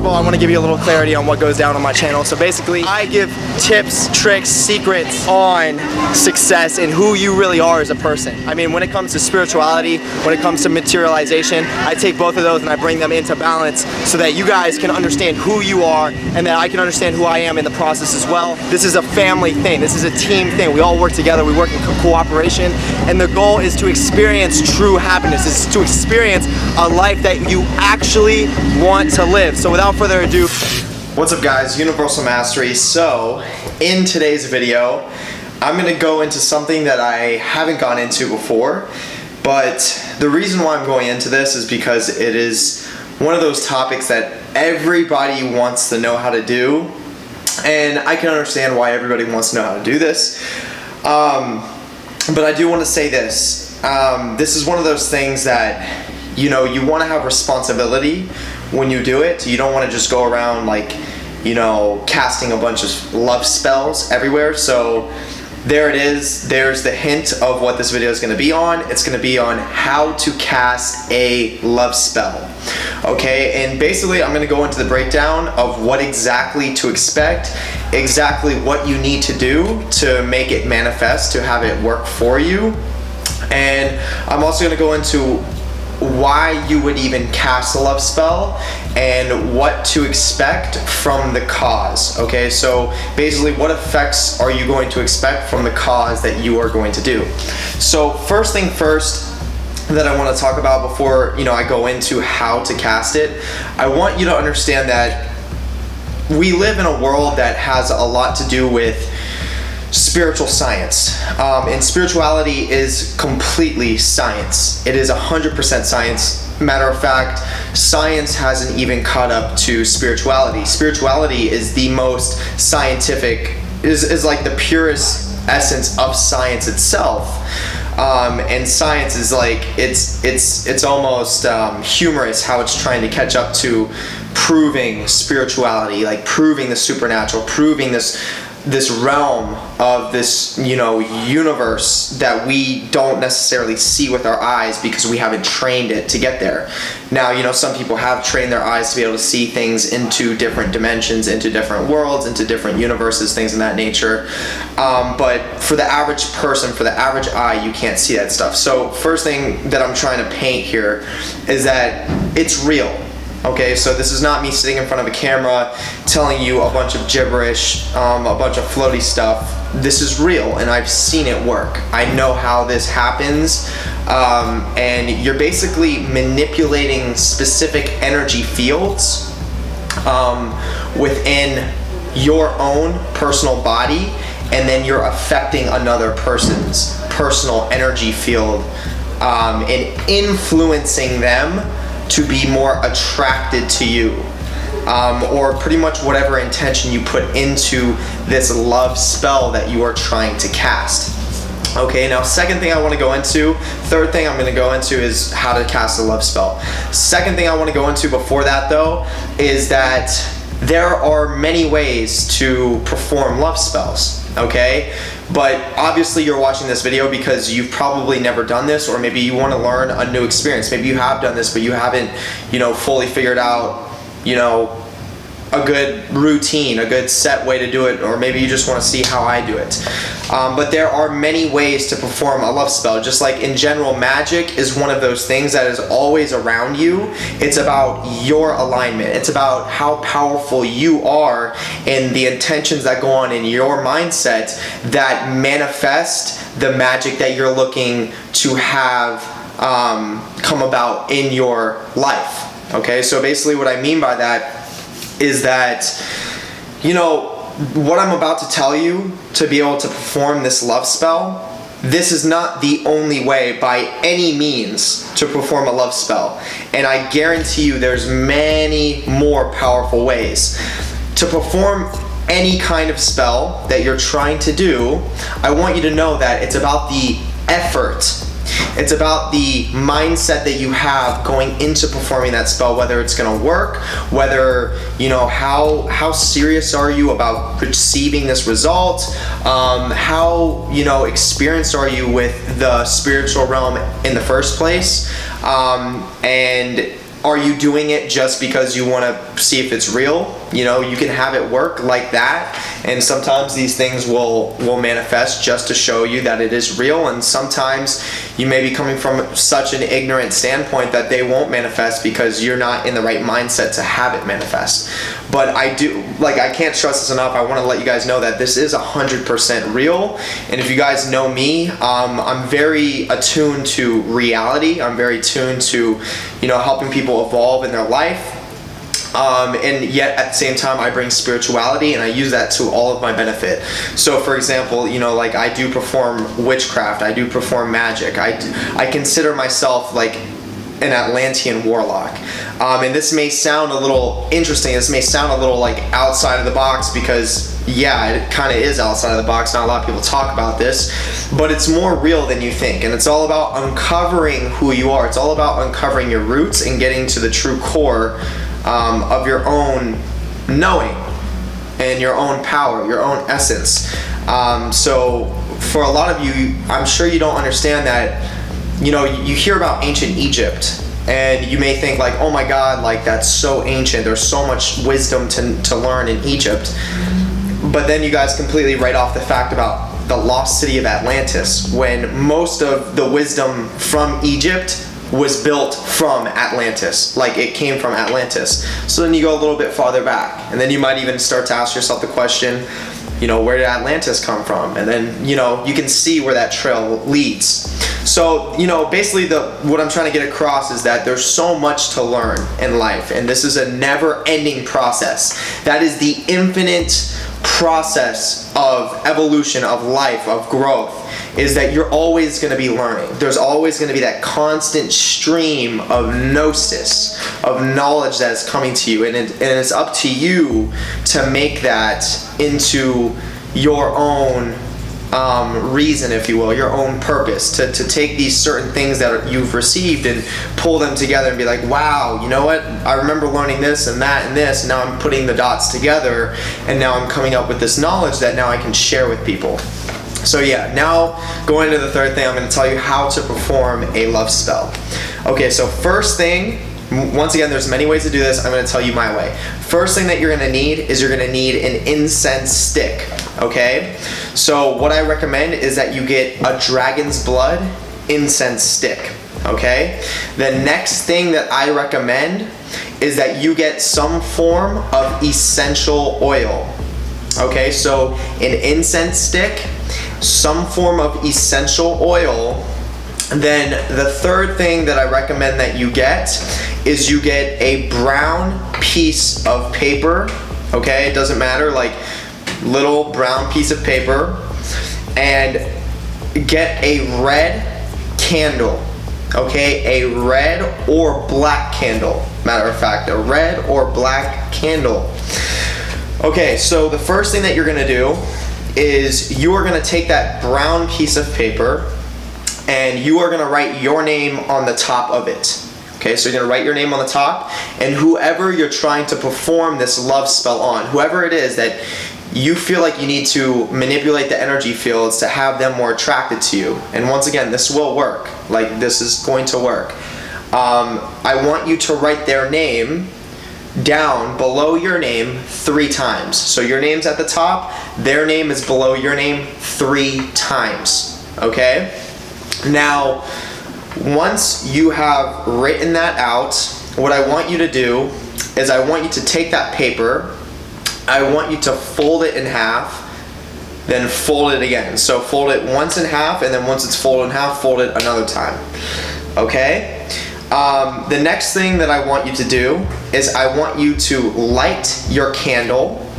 of all, I want to give you a little clarity on what goes down on my channel. So basically, I give tips, tricks, secrets on success and who you really are as a person. I mean, when it comes to spirituality, when it comes to materialization, I take both of those and I bring them into balance so that you guys can understand who you are and that I can understand who I am in the process as well. This is a family thing. This is a team thing. We all work together. We work in cooperation, and the goal is to experience true happiness. Is to experience a life that you actually want to live. So without further ado, what's up guys, Universal Mastery. So in today's video, I'm gonna go into something that I haven't gone into before, but the reason why I'm going into this is because it is one of those topics that everybody wants to know how to do, and I can understand why everybody wants to know how to do this. But I do want to say this. This is one of those things that, you know, you want to have responsibility when you do it. You don't want to just go around like, you know, casting a bunch of love spells everywhere. So there it is. There's the hint of what this video is going to be on. It's going to be on how to cast a love spell. Okay, and basically I'm going to go into the breakdown of what exactly to expect, exactly what you need to do to make it manifest, to have it work for you. And I'm also going to go into why you would even cast a love spell and what to expect from the cause. Okay, so basically what effects are you going to expect from the cause that you are going to do. So first thing first that I want to talk about before, you know, I go into how to cast it, I want you to understand that we live in a world that has a lot to do with spiritual science, and spirituality is completely science. It is 100% science. Matter of fact, science hasn't even caught up to spirituality. Spirituality is the most scientific, is like the purest essence of science itself. And science is like, it's almost humorous how it's trying to catch up to proving spirituality, like proving the supernatural, proving this realm of this, you know, universe that we don't necessarily see with our eyes because we haven't trained it to get there. Now, you know, some people have trained their eyes to be able to see things into different dimensions, into different worlds, into different universes, things of that nature. But for the average person, for the average eye, you can't see that stuff. So first thing that I'm trying to paint here is that it's real. Okay, so this is not me sitting in front of a camera telling you a bunch of gibberish, a bunch of floaty stuff. This is real, and I've seen it work. I know how this happens, and you're basically manipulating specific energy fields within your own personal body, and then you're affecting another person's personal energy field and influencing them to be more attracted to you, or pretty much whatever intention you put into this love spell that you are trying to cast. Okay, now second thing I want to go into, third thing I'm going to go into is how to cast a love spell. Second thing I want to go into before that though is that there are many ways to perform love spells. Okay, but obviously you're watching this video because you've probably never done this, or maybe you want to learn a new experience. Maybe you have done this but you haven't, you know, fully figured out, you know, a good routine, a good set way to do it, or maybe you just want to see how I do it. But there are many ways to perform a love spell. Just like in general, magic is one of those things that is always around you. It's about your alignment. It's about how powerful you are and the intentions that go on in your mindset that manifest the magic that you're looking to have come about in your life. Okay, so basically what I mean by that is that, you know, what I'm about to tell you to be able to perform this love spell, this is not the only way by any means to perform a love spell. And I guarantee you there's many more powerful ways. To perform any kind of spell that you're trying to do, I want you to know that it's about the effort. It's about the mindset that you have going into performing that spell, whether it's going to work, whether, you know, how serious are you about receiving this result, how, you know, experienced are you with the spiritual realm in the first place, and Are you doing it just because you want to see if it's real? You know, you can have it work like that, and sometimes these things will manifest just to show you that it is real, and sometimes you may be coming from such an ignorant standpoint that they won't manifest because you're not in the right mindset to have it manifest. But I can't stress this enough. I want to let you guys know that this is 100% real, and if you guys know me, I'm very attuned to reality. I'm very attuned to, you know, helping people evolve in their life. And yet at the same time I bring spirituality, and I use that to all of my benefit. So for example, you know, like I do perform witchcraft, I do perform magic, I consider myself like an Atlantean warlock. And this may sound a little interesting, this may sound a little like outside of the box, because yeah, it kind of is outside of the box. Not a lot of people talk about this, but it's more real than you think, and it's all about uncovering who you are. It's all about uncovering your roots and getting to the true core of your own knowing and your own power, your own essence. So for a lot of you, I'm sure you don't understand that, you know, you hear about ancient Egypt and you may think like, oh my God, like that's so ancient, there's so much wisdom to learn in Egypt. But then you guys completely write off the fact about the lost city of Atlantis, when most of the wisdom from Egypt was built from Atlantis, like it came from Atlantis. So then you go a little bit farther back, and then you might even start to ask yourself the question, you know, where did Atlantis come from? And then, you know, you can see where that trail leads. So, you know, basically what I'm trying to get across is that there's so much to learn in life, and this is a never-ending process. That is the infinite process of evolution, of life, of growth, is that you're always going to be learning. There's always going to be that constant stream of gnosis, of knowledge that is coming to you, and it's up to you to make that into your own reason, if you will, your own purpose, to take these certain things that you've received and pull them together and be like, wow, you know what, I remember learning this and that and this, and now I'm putting the dots together, and now I'm coming up with this knowledge that now I can share with people. So yeah, now going into the third thing, I'm going to tell you how to perform a love spell. Okay, so first thing, once again, there's many ways to do this. I'm going to tell you my way. First thing that you're going to need is you're going to need an incense stick. Okay, so what I recommend is that you get a dragon's blood incense stick. Okay, the next thing that I recommend is that you get some form of essential oil. Okay, so an incense stick, some form of essential oil. Then the third thing that I recommend that you get is you get a brown piece of paper. Okay, it doesn't matter, like little brown piece of paper, and get a red candle. Okay, a red or black candle. Matter of fact, a red or black candle. Okay, so the first thing that you're gonna do is you are gonna take that brown piece of paper and you are gonna write your name on the top of it. Okay, so you're gonna write your name on the top, and whoever you're trying to perform this love spell on, whoever it is that you feel like you need to manipulate the energy fields to have them more attracted to you. And once again, this will work. Like, this is going to work. I want you to write their name down below your name 3 times. So your name's at the top, their name is below your name 3 times. Okay? Now, once you have written that out, what I want you to do is I want you to take that paper, I want you to fold it in half, then fold it again. So fold it once in half, and then once it's folded in half, fold it another time. Okay? The next thing that I want you to do is I want you to light your candle,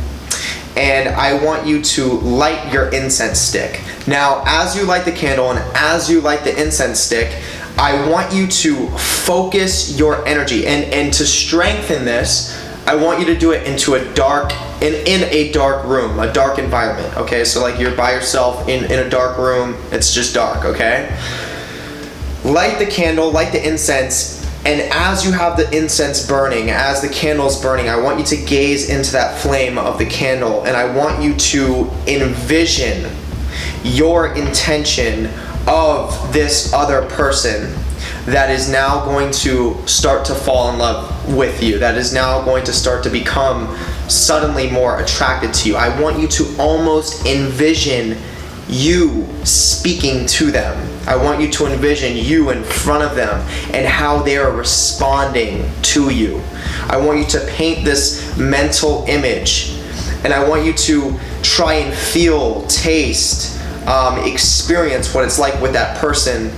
and I want you to light your incense stick. Now, as you light the candle and as you light the incense stick, I want you to focus your energy, and to strengthen this, I want you to do it into a dark, in a dark room, a dark environment. Okay, so like you're by yourself in a dark room, it's just dark. Okay, light the candle, light the incense, and as you have the incense burning, as the candle's burning, I want you to gaze into that flame of the candle, and I want you to envision your intention of this other person that is now going to start to fall in love with you, that is now going to start to become suddenly more attracted to you. I want you to almost envision you speaking to them. I want you to envision you in front of them and how they are responding to you. I want you to paint this mental image, and I want you to try and feel, taste, experience what it's like with that person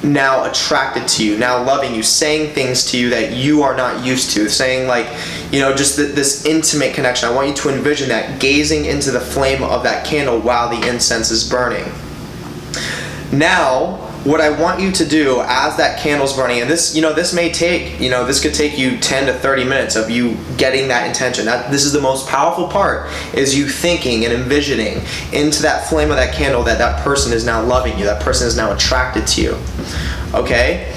now attracted to you, now loving you, saying things to you that you are not used to, saying like, you know, just this intimate connection. I want you to envision that, gazing into the flame of that candle while the incense is burning. Now, what I want you to do as that candle's burning, and this, you know, this may take, you know, this could take you 10 to 30 minutes of you getting that intention. This is the most powerful part, is you thinking and envisioning into that flame of that candle that that person is now loving you, that person is now attracted to you. Okay?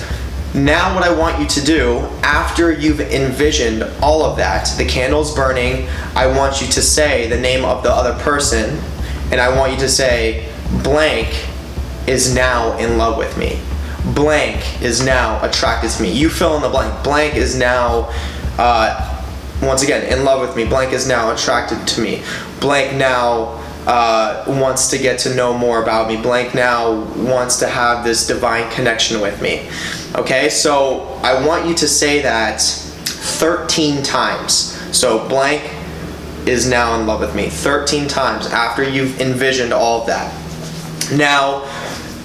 Now what I want you to do, after you've envisioned all of that, the candle's burning, I want you to say the name of the other person, and I want you to say, blank is now in love with me. Blank is now attracted to me. You fill in the blank. Blank is now, once again, in love with me. Blank is now attracted to me. Blank now wants to get to know more about me. Blank now wants to have this divine connection with me. Okay, so I want you to say that 13 times. So blank is now in love with me 13 times after you've envisioned all of that. Now,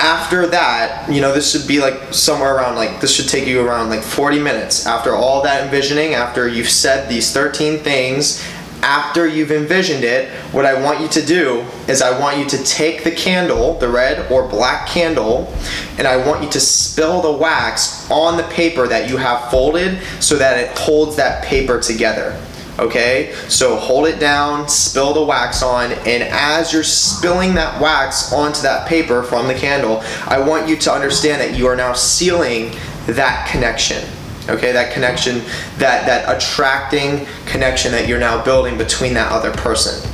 after that, you know, this should be like somewhere around, like, this should take you around like 40 minutes. After all that envisioning, after you've said these 13 things, after you've envisioned it, what I want you to do is I want you to take the candle, the red or black candle, and I want you to spill the wax on the paper that you have folded so that it holds that paper together. Okay, so hold it down, spill the wax on, and as you're spilling that wax onto that paper from the candle, I want you to understand that you are now sealing that connection. Okay, that connection, that attracting connection that you're now building between that other person.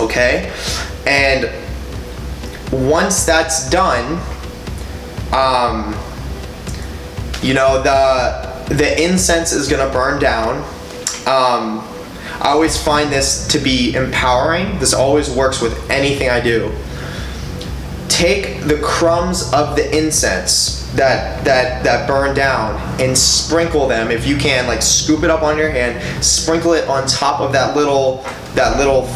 Okay, and once that's done, you know, the incense is gonna burn down. I always find this to be empowering. This always works with anything I do. Take the crumbs of the incense that burn down and sprinkle them, if you can, like scoop it up on your hand, sprinkle it on top of that little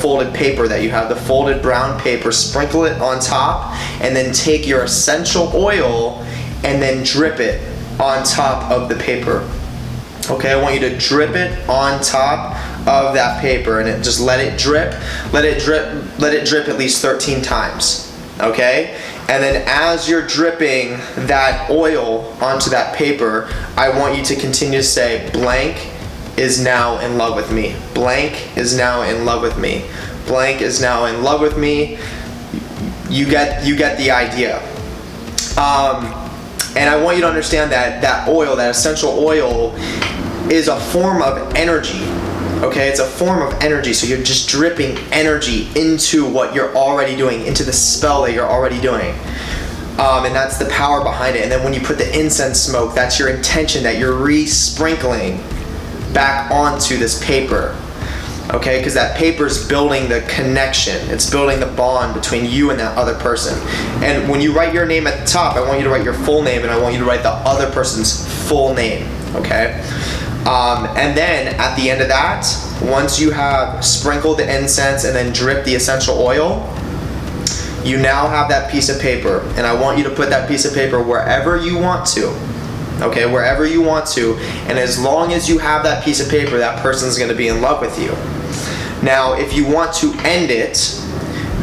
folded paper that you have, the folded brown paper, sprinkle it on top, and then take your essential oil and then drip it on top of the paper. Okay, I want you to drip it on top of that paper, and just let it drip at least 13 times. Okay, and then as you're dripping that oil onto that paper, I want you to continue to say, blank is now in love with me. Blank is now in love with me. Blank is now in love with me. You get the idea. And I want you to understand that that oil, that essential oil, is a form of energy. Okay, it's a form of energy. So you're just dripping energy into what you're already doing, into the spell that you're already doing. And that's the power behind it. And then when you put the incense smoke, that's your intention that you're re-sprinkling back onto this paper. Okay, because that paper is building the connection. It's building the bond between you and that other person. And when you write your name at the top, I want you to write your full name, and I want you to write the other person's full name. Okay? And then at the end of that, once you have sprinkled the incense and then dripped the essential oil, you now have that piece of paper. And I want you to put that piece of paper wherever you want to. Okay, wherever you want to. And as long as you have that piece of paper, that person's going to be in love with you. Now, if you want to end it,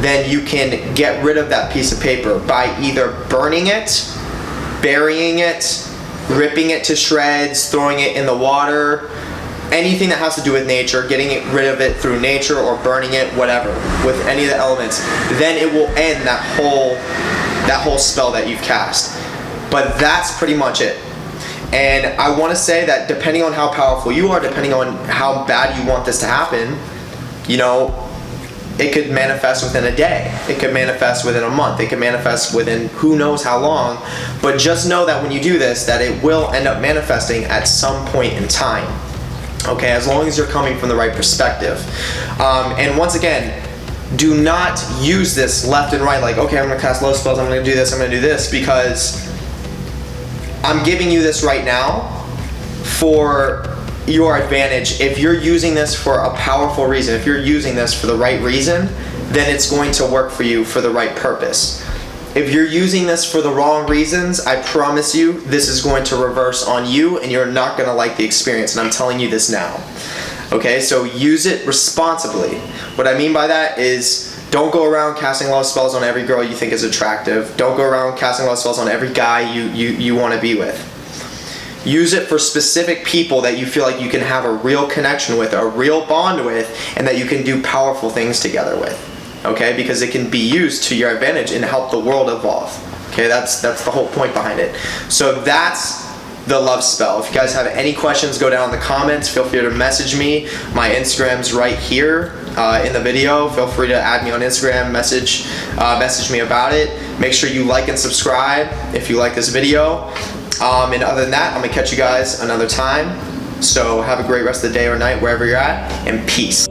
then you can get rid of that piece of paper by either burning it, burying it, ripping it to shreds, throwing it in the water, anything that has to do with nature, getting rid of it through nature or burning it, whatever, with any of the elements. Then it will end that whole spell that you've cast. But that's pretty much it. And I want to say that depending on how powerful you are, depending on how bad you want this to happen, you know, it could manifest within a day. It could manifest within a month. It could manifest within who knows how long. But just know that when you do this, that it will end up manifesting at some point in time. Okay, as long as you're coming from the right perspective. And once again, do not use this left and right, like, okay, I'm gonna cast love spells, I'm gonna do this, I'm gonna do this, because I'm giving you this right now for your advantage. If you're using this for a powerful reason, if you're using this for the right reason, then it's going to work for you for the right purpose. If you're using this for the wrong reasons, I promise you this is going to reverse on you and you're not going to like the experience, and I'm telling you this now. Okay, so use it responsibly. What I mean by that is, don't go around casting love spells on every girl you think is attractive. Don't go around casting love spells on every guy you want to be with. Use it for specific people that you feel like you can have a real connection with, a real bond with, and that you can do powerful things together with. Okay, because it can be used to your advantage and help the world evolve. Okay, that's the whole point behind it. So that's the love spell. If you guys have any questions, go down in the comments. Feel free to message me. My Instagram's right here in the video. Feel free to add me on Instagram, message me about it. Make sure you like and subscribe if you like this video. And other than that, I'm gonna catch you guys another time. So have a great rest of the day or night wherever you're at, and peace.